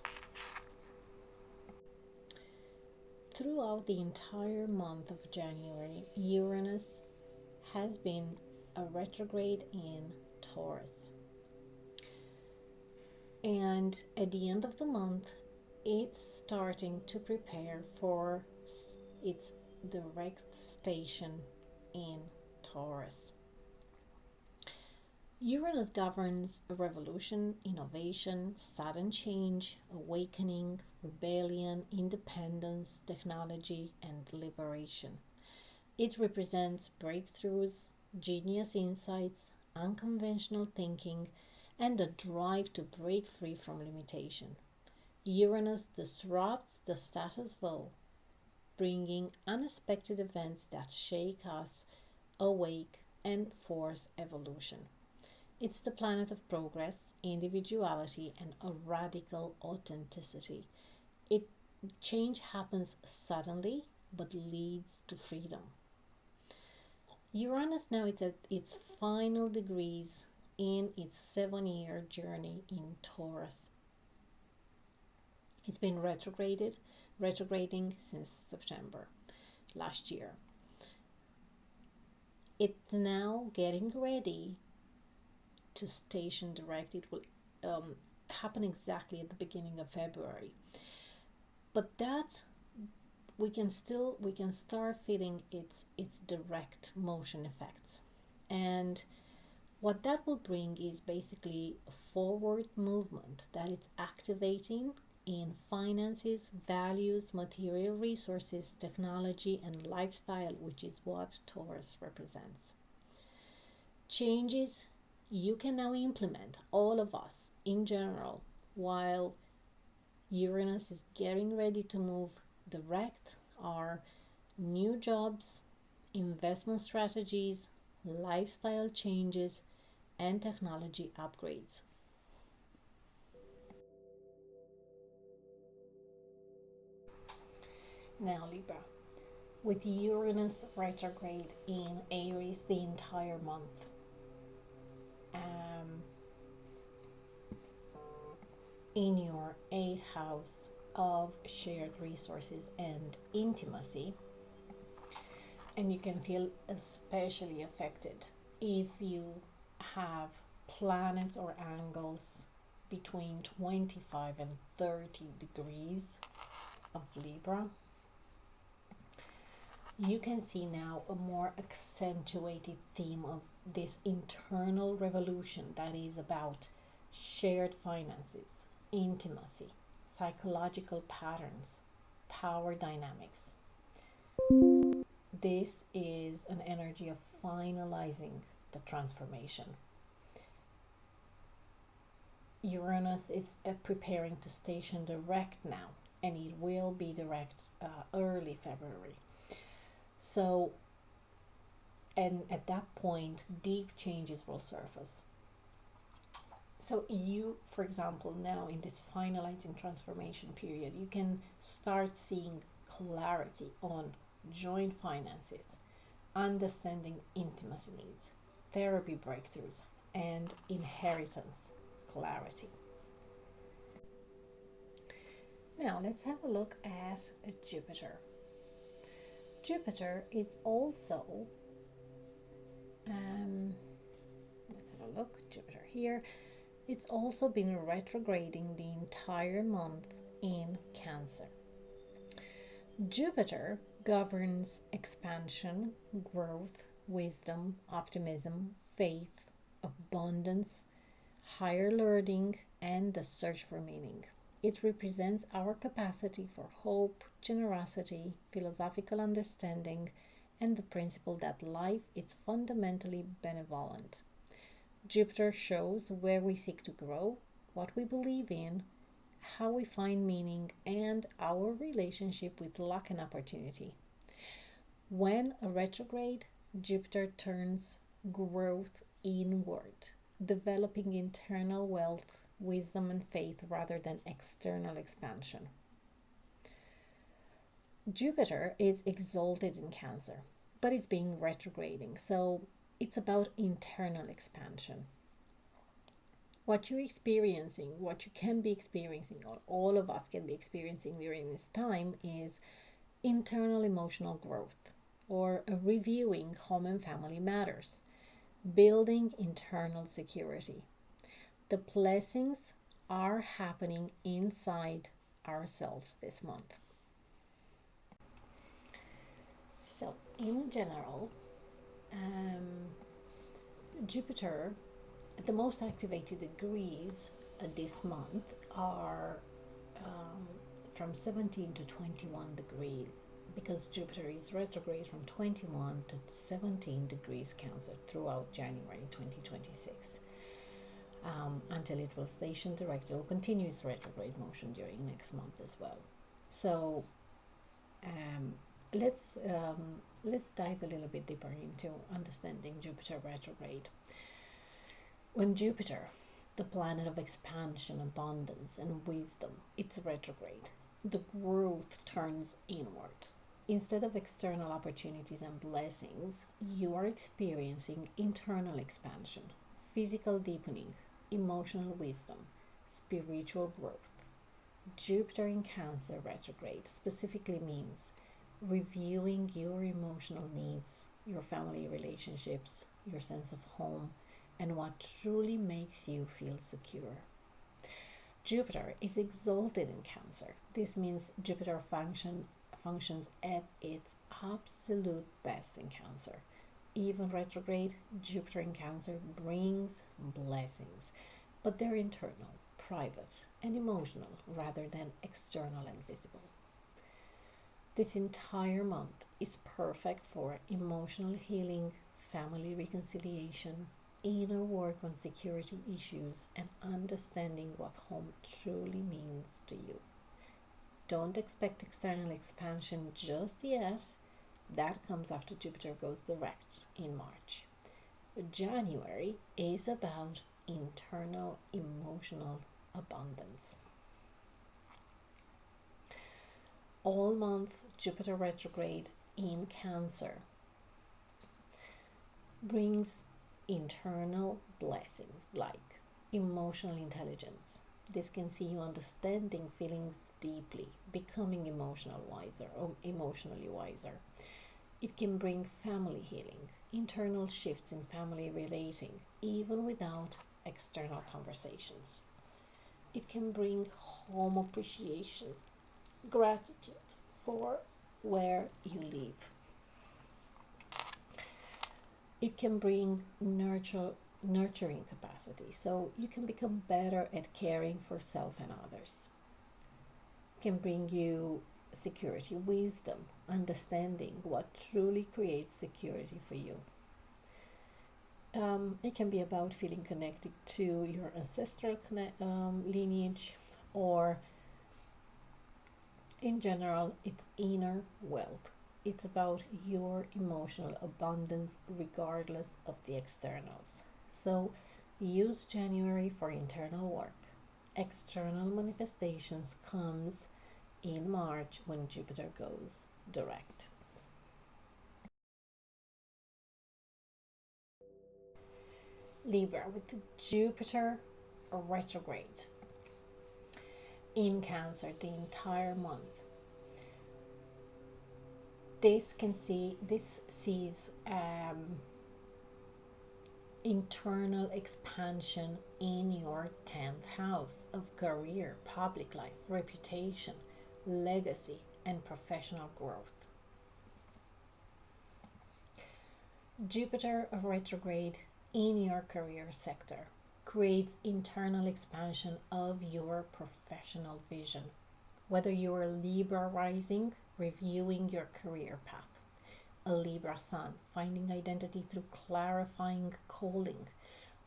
Throughout the entire month of January, Uranus has been a retrograde in Taurus. And at the end of the month, it's starting to prepare for its direct station in Taurus. Uranus governs a revolution, innovation, sudden change, awakening, rebellion, independence, technology, and liberation. It represents breakthroughs, genius insights, unconventional thinking, and the drive to break free from limitation. Uranus disrupts the status quo, bringing unexpected events that shake us awake and force evolution. It's the planet of progress, individuality, and a radical authenticity. Change happens suddenly, but leads to freedom. Uranus now it's at its final degrees in its 7-year journey in Taurus. It's been retrograding since September last year. It's now getting ready to station direct. It will happen exactly at the beginning of February. But that we can start feeling its direct motion effects. And what that will bring is basically a forward movement that it's activating in finances, values, material resources, technology, and lifestyle, which is what Taurus represents. Changes you can now implement, all of us in general, while Uranus is getting ready to move direct, are new jobs, investment strategies, lifestyle changes, and technology upgrades. Now, Libra, with Uranus retrograde in Aries the entire month, in your 8th house of shared resources and intimacy, and you can feel especially affected if you have planets or angles between 25 and 30 degrees of Libra. You can see now a more accentuated theme of this internal revolution that is about shared finances, intimacy, psychological patterns, power dynamics. This is an energy of finalizing the transformation. Uranus is preparing to station direct now, and it will be direct early February. So, and at that point, deep changes will surface. So you, for example, now in this finalizing transformation period, you can start seeing clarity on joint finances, understanding intimacy needs, therapy breakthroughs, and inheritance clarity. Now let's have a look at Jupiter. Jupiter is also, let's have a look, Jupiter here. It's also been retrograding the entire month in Cancer. Jupiter governs expansion, growth, wisdom, optimism, faith, abundance, higher learning, and the search for meaning. It represents our capacity for hope, generosity, philosophical understanding, and the principle that life is fundamentally benevolent. Jupiter shows where we seek to grow, what we believe in, how we find meaning, and our relationship with luck and opportunity. When a retrograde, Jupiter turns growth inward, developing internal wealth, wisdom, and faith rather than external expansion. Jupiter is exalted in Cancer, but it's being retrograding, so it's about internal expansion. What you're experiencing, what you can be experiencing, or all of us can be experiencing during this time, is internal emotional growth, or reviewing home and family matters, building internal security. The blessings are happening inside ourselves this month. So, in general, Jupiter, the most activated degrees this month are from 17 to 21 degrees, because Jupiter is retrograde from 21 to 17 degrees Cancer throughout January 2026, until it will station direct. It will continue its retrograde motion during next month as well. So let's dive a little bit deeper into understanding Jupiter retrograde. When Jupiter, the planet of expansion, abundance, and wisdom, it's retrograde, the growth turns inward. Instead of external opportunities and blessings, you are experiencing internal expansion, physical deepening, emotional wisdom, spiritual growth. Jupiter in Cancer retrograde specifically means reviewing your emotional needs, your family relationships, your sense of home, and what truly makes you feel secure. Jupiter is exalted in Cancer. This means Jupiter functions at its absolute best in Cancer. Even retrograde, Jupiter in Cancer brings blessings, but they're internal, private, and emotional rather than external and visible. This entire month is perfect for emotional healing, family reconciliation, inner work on security issues, and understanding what home truly means to you. Don't expect external expansion just yet. That comes after Jupiter goes direct in March. January is about internal emotional abundance. All month, Jupiter retrograde in Cancer brings internal blessings like emotional intelligence. This can see you understanding feelings deeply, becoming emotionally wiser. It can bring family healing, internal shifts in family relating, even without external conversations. It can bring home appreciation, gratitude for where you live. It can bring nurturing capacity, so you can become better at caring for self and others. It can bring you security, wisdom, understanding what truly creates security for you. It can be about feeling connected to your ancestral lineage, or in general, it's inner wealth. It's about your emotional abundance regardless of the externals. So use January for internal work. External manifestations comes in March when Jupiter goes direct. Libra with Jupiter retrograde in Cancer the entire month. This sees internal expansion in your 10th house of career, public life, reputation, legacy, and professional growth. Jupiter retrograde in your career sector creates internal expansion of your professional vision. Whether you're a Libra rising, reviewing your career path, a Libra sun, finding identity through clarifying calling,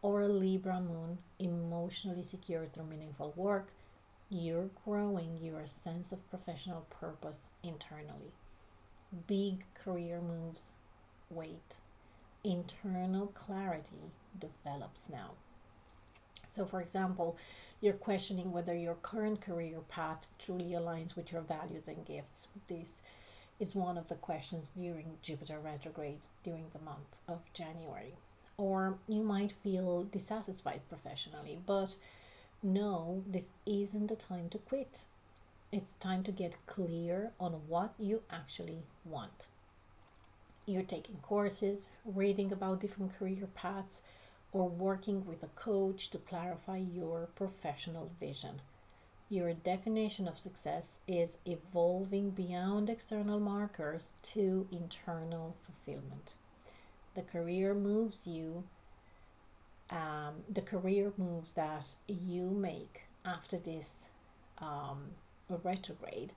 or a Libra moon, emotionally secure through meaningful work, you're growing your sense of professional purpose internally. Big career moves wait. Internal clarity develops now. So, for example, you're questioning whether your current career path truly aligns with your values and gifts. This is one of the questions during Jupiter retrograde during the month of January. Or you might feel dissatisfied professionally, but no, this isn't the time to quit. It's time to get clear on what you actually want. You're taking courses, reading about different career paths, or working with a coach to clarify your professional vision. Your definition of success is evolving beyond external markers to internal fulfillment. The career moves that you make after this retrograde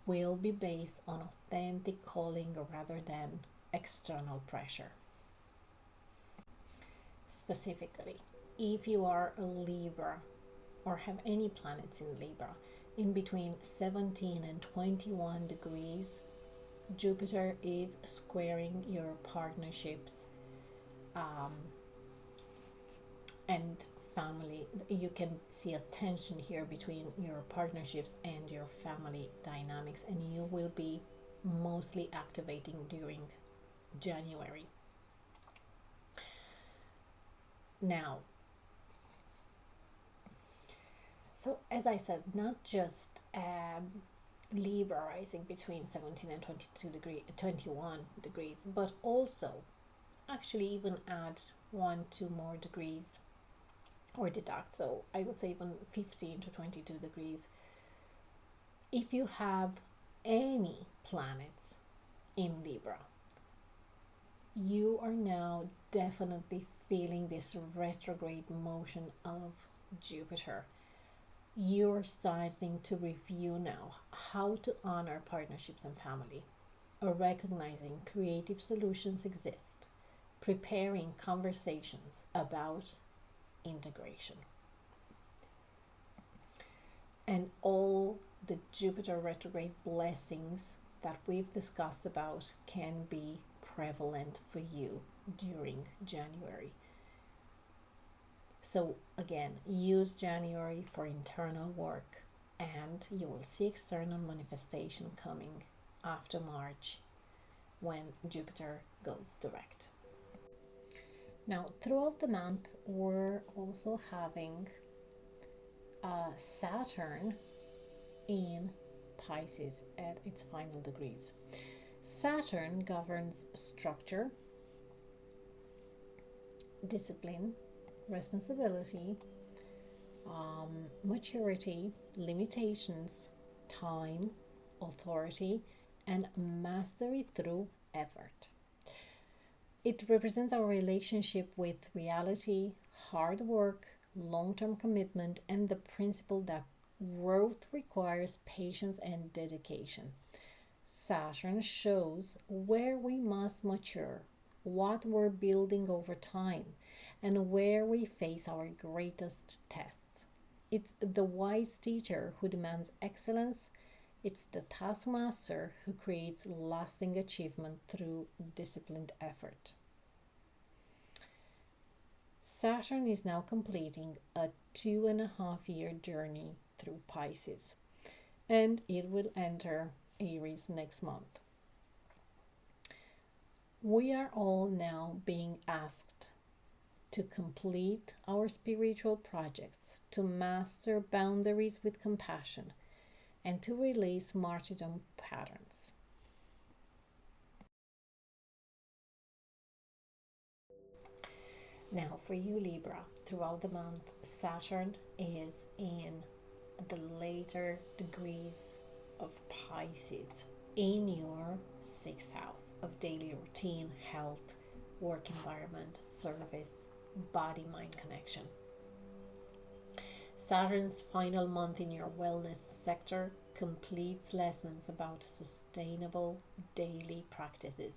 will be based on authentic calling rather than external pressure. Specifically, if you are a Libra or have any planets in Libra in between 17 and 21 degrees, Jupiter is squaring your partnerships and family. You can see a tension here between your partnerships and your family dynamics, and you will be mostly activating during January. Now, so as I said, not just Libra rising between 17 and 21 degrees, but also actually even add 1-2 more degrees or deduct. So I would say even 15 to 22 degrees. If you have any planets in Libra, you are now definitely feeling this retrograde motion of Jupiter. You're starting to review now how to honor partnerships and family, or recognizing creative solutions exist, preparing conversations about integration. And all the Jupiter retrograde blessings that we've discussed about can be prevalent for you during January. So again, use January for internal work, and you will see external manifestation coming after March when Jupiter goes direct. Now, throughout the month, we're also having Saturn in Pisces at its final degrees. Saturn governs structure, discipline, responsibility, maturity, limitations, time, authority, and mastery through effort. It represents our relationship with reality, hard work, long-term commitment, and the principle that growth requires patience and dedication. Saturn shows where we must mature, what we're building over time, and where we face our greatest tests. It's the wise teacher who demands excellence. It's the taskmaster who creates lasting achievement through disciplined effort. Saturn is now completing a 2.5 year journey through Pisces, and it will enter Aries next month. We are all now being asked to complete our spiritual projects, to master boundaries with compassion, and to release martyrdom patterns. Now, for you, Libra, throughout the month, Saturn is in the later degrees of Pisces in your 6th house of daily routine, health, work environment, service, body mind connection. Saturn's final month in your wellness sector completes lessons about sustainable daily practices.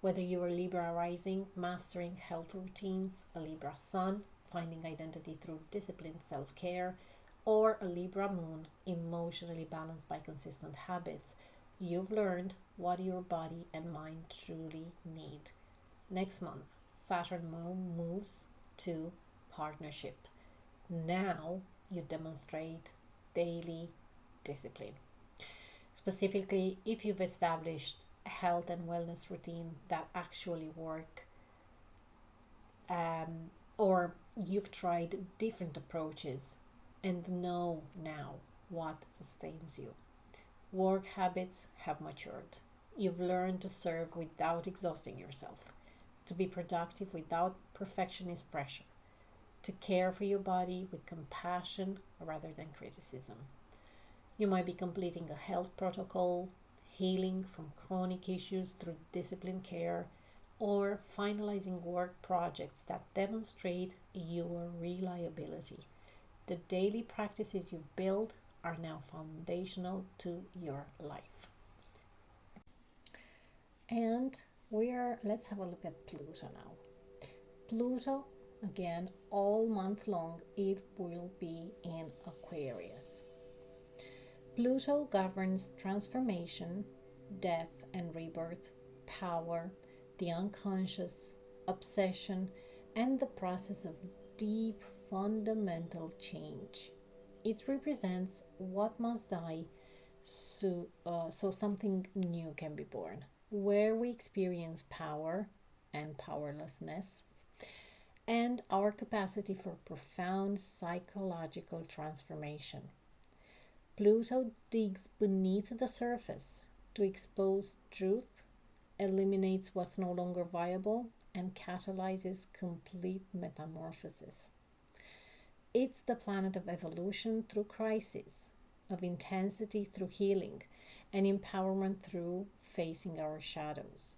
Whether you are Libra rising, mastering health routines, a Libra sun, finding identity through disciplined self-care, or a Libra moon, emotionally balanced by consistent habits, you've learned what your body and mind truly need. Next month, Saturn moves to partnership. Now you demonstrate daily discipline. Specifically, if you've established a health and wellness routine that actually work, or you've tried different approaches and know now what sustains you. Work habits have matured. You've learned to serve without exhausting yourself, to be productive without perfectionist pressure, to care for your body with compassion rather than criticism. You might be completing a health protocol, healing from chronic issues through disciplined care, or finalizing work projects that demonstrate your reliability. The daily practices you've built are now foundational to your life. And let's have a look at Pluto now. Pluto, again, all month long, it will be in Aquarius. Pluto governs transformation, death and rebirth, power, the unconscious, obsession, and the process of deep fundamental change. It represents what must die So something new can be born, where we experience power and powerlessness, and our capacity for profound psychological transformation. Pluto digs beneath the surface to expose truth, eliminates what's no longer viable, and catalyzes complete metamorphosis. It's the planet of evolution through crisis, of intensity through healing, and empowerment through facing our shadows.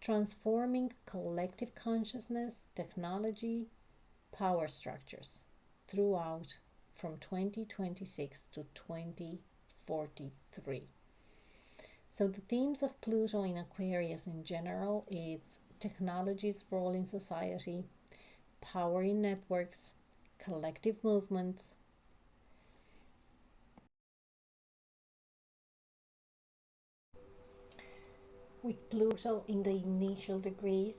Transforming collective consciousness, technology, power structures throughout from 2026 to 2043. So the themes of Pluto in Aquarius in general is technology's role in society, power in networks, collective movements. With Pluto in the initial degrees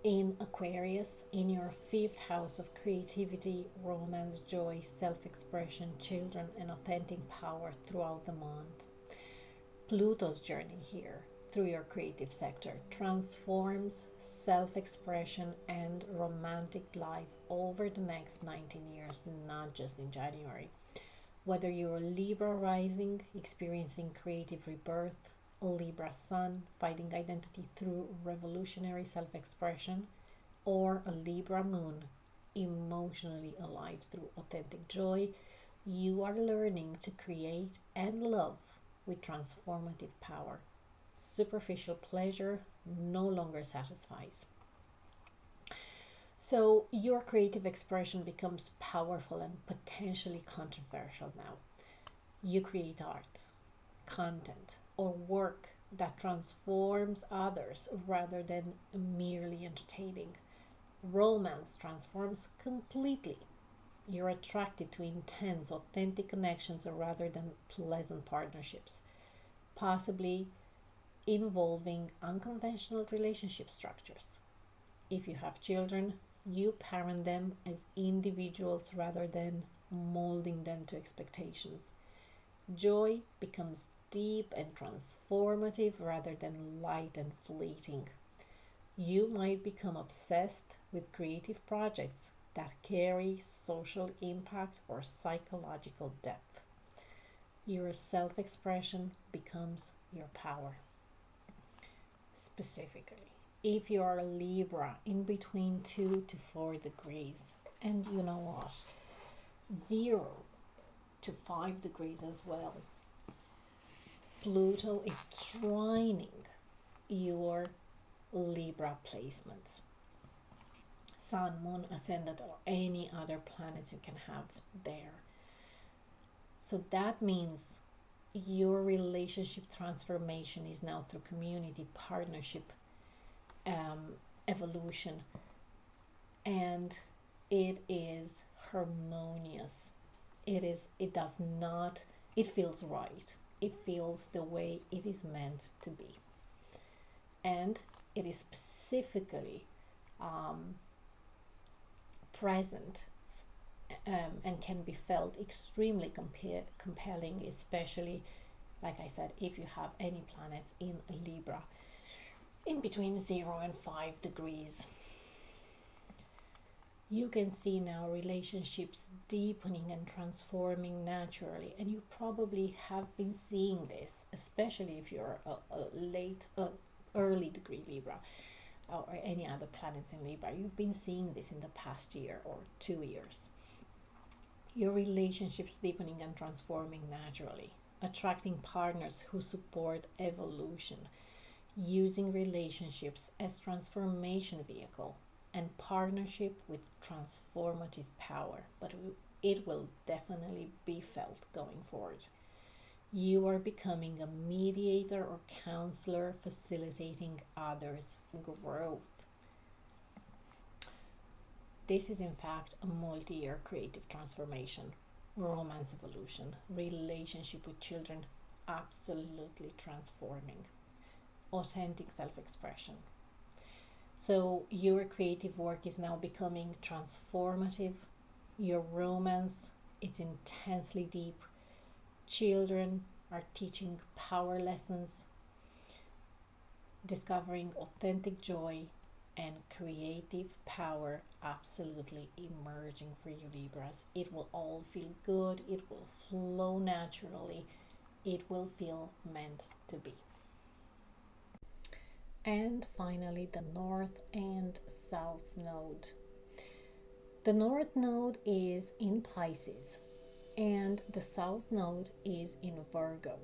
in Aquarius, in your fifth house of creativity, romance, joy, self expression, children, and authentic power throughout the month. Pluto's journey here through your creative sector transforms self expression and romantic life over the next 19 years, not just in January. Whether you're a Libra rising, experiencing creative rebirth, a Libra sun, fighting identity through revolutionary self expression, or a Libra moon, emotionally alive through authentic joy, you are learning to create and love with transformative power. Superficial pleasure no longer satisfies. So, your creative expression becomes powerful and potentially controversial now. You create art, content, or work that transforms others rather than merely entertaining. Romance transforms completely. You're attracted to intense, authentic connections rather than pleasant partnerships, possibly involving unconventional relationship structures. If you have children, you parent them as individuals rather than molding them to expectations. Joy becomes deep and transformative rather than light and fleeting. You might become obsessed with creative projects that carry social impact or psychological depth. Your self expression becomes your power. Specifically, if you are a Libra in between 2 to 4 degrees, and you know what, 0 to 5 degrees as well, Pluto is trining your Libra placements. Sun, Moon, Ascendant, or any other planets you can have there. So that means your relationship transformation is now through community, partnership, evolution, and it is harmonious. It does not, it feels right. It feels the way it is meant to be. And it is specifically present, and can be felt extremely compelling, especially, like I said, if you have any planets in Libra in between 0 and 5 degrees. You can see now relationships deepening and transforming naturally, and you probably have been seeing this, especially if you're a early degree Libra or any other planets in Libra. You've been seeing this in the past year or 2 years. Your relationships deepening and transforming naturally, attracting partners who support evolution, using relationships as transformation vehicle and partnership with transformative power, but it will definitely be felt going forward. You are becoming a mediator or counselor, facilitating others' growth. This is, in fact, a multi year creative transformation, romance evolution, relationship with children, absolutely transforming, authentic self expression. So, your creative work is now becoming transformative. Your romance, it's intensely deep. Children are teaching power lessons, discovering authentic joy and creative power absolutely emerging for you, Libras. It will all feel good, it will flow naturally, it will feel meant to be. And finally, the North and South Node. The North Node is in Pisces, and the South Node is in Virgo.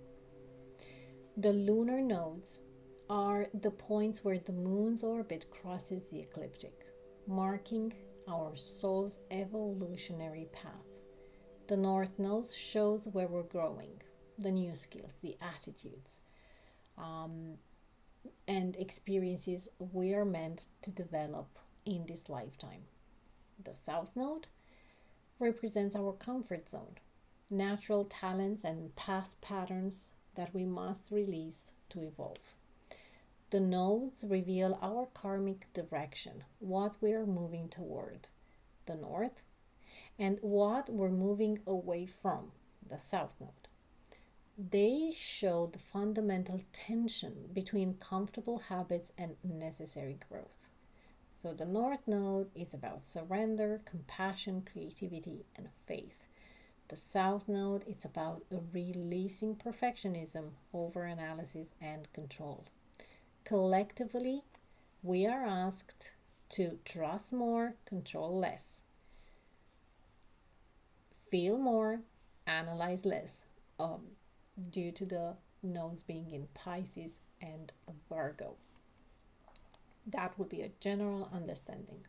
The lunar nodes are the points where the moon's orbit crosses the ecliptic, marking our soul's evolutionary path. The North Node shows where we're growing, the new skills, the attitudes, and experiences we are meant to develop in this lifetime. The South Node represents our comfort zone, natural talents and past patterns that we must release to evolve. The nodes reveal our karmic direction, what we are moving toward, the North, and what we're moving away from, the South Node. They show the fundamental tension between comfortable habits and necessary growth. So the North Node is about surrender, compassion, creativity, and faith. The South Node is about releasing perfectionism, overanalysis, and control. Collectively, we are asked to trust more, control less, feel more, analyze less, due to the nodes being in Pisces and Virgo. That would be a general understanding.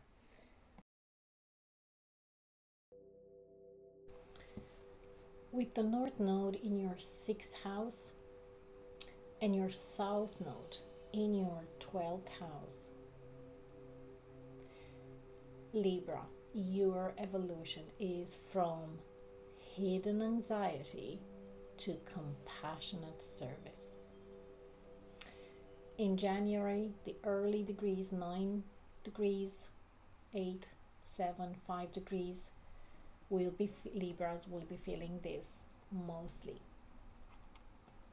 With the North Node in your 6th house and your South Node in your 12th house, Libra, your evolution is from hidden anxiety to compassionate service. In January, the early degrees, 9 degrees, 8, 7, 5 degrees, Libras will be feeling this mostly.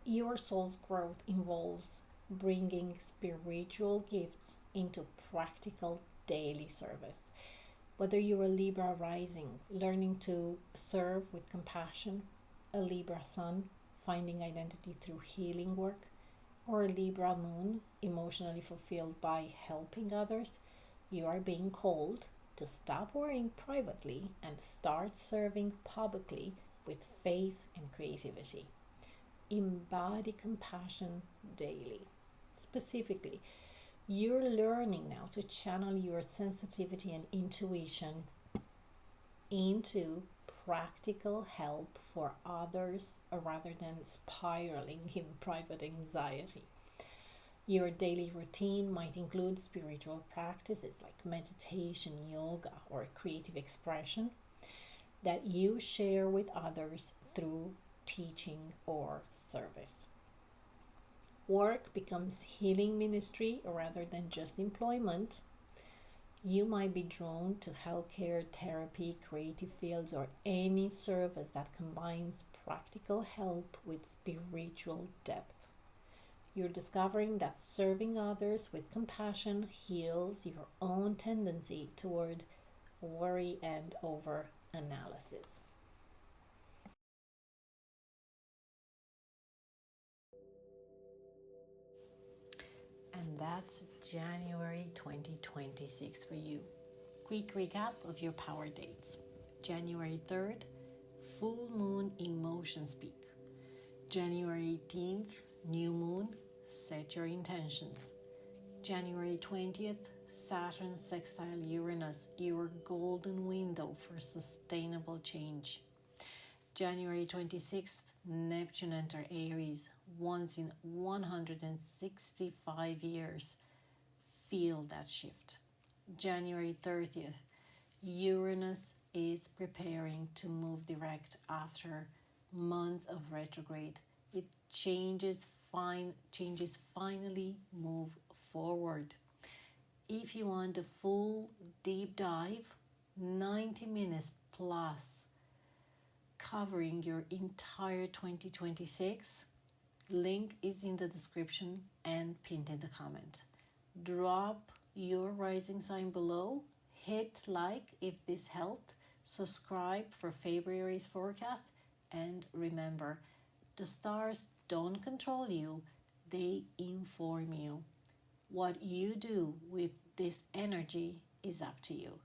Your soul's growth involves bringing spiritual gifts into practical daily service. Whether you're a Libra rising, learning to serve with compassion, a Libra sun, finding identity through healing work, or a Libra moon, emotionally fulfilled by helping others, you are being called to stop worrying privately and start serving publicly with faith and creativity. Embody compassion daily. Specifically, you're learning now to channel your sensitivity and intuition into practical help for others rather than spiraling in private anxiety. Your daily routine might include spiritual practices like meditation, yoga, or creative expression that you share with others through teaching or service. Work becomes healing ministry rather than just employment. You might be drawn to healthcare, therapy, creative fields, or any service that combines practical help with spiritual depth. You're discovering that serving others with compassion heals your own tendency toward worry and over analysis. And that's January 2026 for you. Quick recap of your power dates. January 3rd, full moon emotions peak. January 18th, new moon, set your intentions. January 20th, Saturn Sextile Uranus, your golden window for sustainable change. January 26th, Neptune Enters Aries, once in 165 years. Feel that shift. January 30th, Uranus is preparing to move direct after months of retrograde. It changes finally move forward. If you want a full deep dive, 90 minutes plus covering your entire 2026. Link is in the description and pinned in the comment. Drop your rising sign below. Hit like if this helped. Subscribe for February's forecast. And remember, the stars don't control you, they inform you. What you do with this energy is up to you.